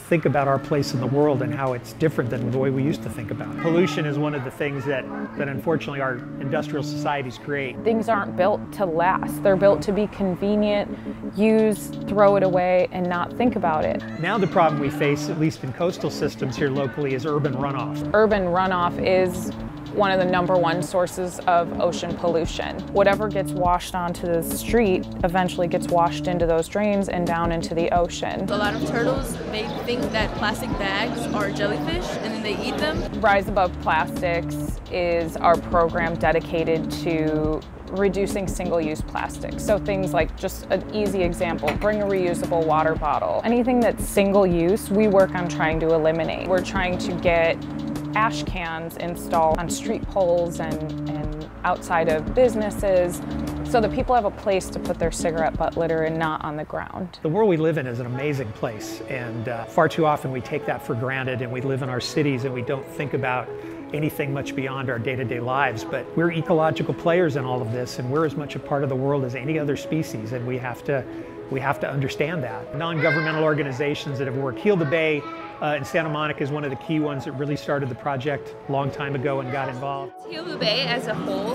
think about our place in the world and how it's different than the way we used to think about it. Pollution is one of the things that unfortunately our industrial societies create. Things aren't built to last. They're built to be convenient, use, throw it away, and not think about it. Now the problem we face, at least in coastal systems here locally, is urban runoff. Urban runoff is one of the #1 sources of ocean pollution. Whatever gets washed onto the street eventually gets washed into those drains and down into the ocean. A lot of turtles, they think that plastic bags are jellyfish and then they eat them. Rise Above Plastics is our program dedicated to reducing single-use plastics. So things like, just an easy example, bring a reusable water bottle. Anything that's single-use, we work on trying to eliminate. We're trying to get ash cans installed on street poles and outside of businesses so that people have a place to put their cigarette butt litter and not on the ground. The world we live in is an amazing place, and far too often we take that for granted, and we live in our cities and we don't think about anything much beyond our day-to-day lives. But we're ecological players in all of this, and we're as much a part of the world as any other species, and we have to understand that. Non-governmental organizations that have worked. Heal the Bay in Santa Monica is one of the key ones that really started the project a long time ago and got involved. Heal the Bay as a whole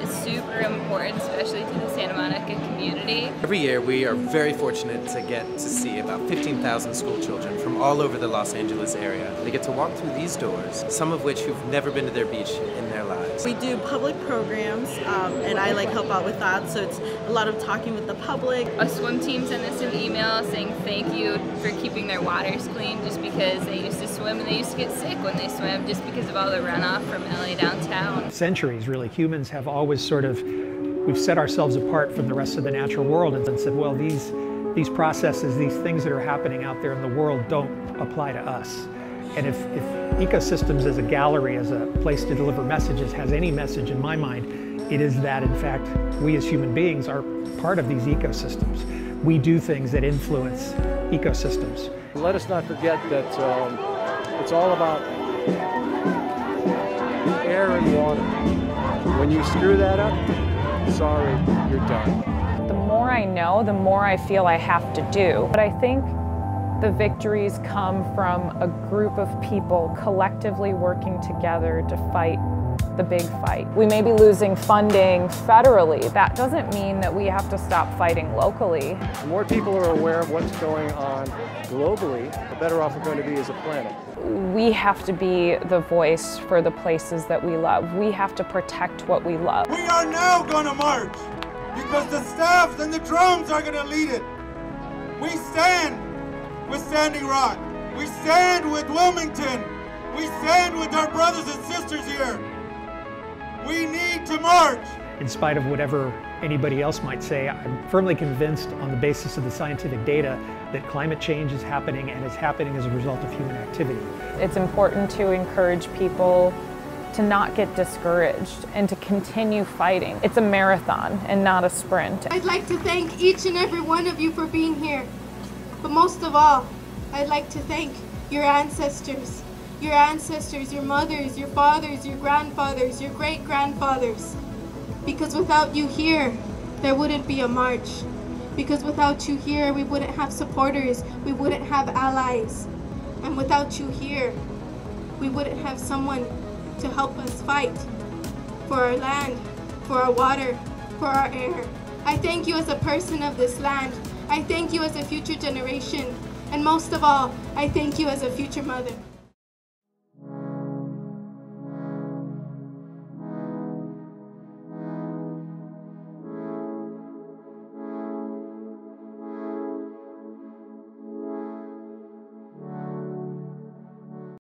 is super important, especially to the Santa Monica community. Every year we are very fortunate to get to see about 15,000 school children from all over the Los Angeles area. They get to walk through these doors, some of which who've never been to their beach in their lives. We do public programs and I help out with that, so it's a lot of talking with the public. A swim team sent us an email saying thank you for keeping their waters clean, just because they used to swim and they used to get sick when they swam just because of all the runoff from LA downtown. Centuries, really, humans have always we've set ourselves apart from the rest of the natural world and said, well, these processes, these things that are happening out there in the world don't apply to us. And if ecosystems as a gallery, as a place to deliver messages, has any message in my mind, it is that, in fact, we as human beings are part of these ecosystems. We do things that influence ecosystems. Let us not forget that it's all about air and water. When you screw that up, sorry, you're done. The more I know, the more I feel I have to do. But I think the victories come from a group of people collectively working together to fight the big fight. We may be losing funding federally. That doesn't mean that we have to stop fighting locally. The more people are aware of what's going on globally, the better off we're going to be as a planet. We have to be the voice for the places that we love. We have to protect what we love. We are now going to march because the staffs and the drones are going to lead it. We stand with Standing Rock. We stand with Wilmington. We stand with our brothers and sisters here. We need to march. In spite of whatever anybody else might say, I'm firmly convinced on the basis of the scientific data that climate change is happening, and is happening as a result of human activity. It's important to encourage people to not get discouraged and to continue fighting. It's a marathon and not a sprint. I'd like to thank each and every one of you for being here. But most of all, I'd like to thank your ancestors. Your ancestors, your mothers, your fathers, your grandfathers, your great-grandfathers. Because without you here, there wouldn't be a march. Because without you here, we wouldn't have supporters, we wouldn't have allies. And without you here, we wouldn't have someone to help us fight for our land, for our water, for our air. I thank you as a person of this land. I thank you as a future generation. And most of all, I thank you as a future mother.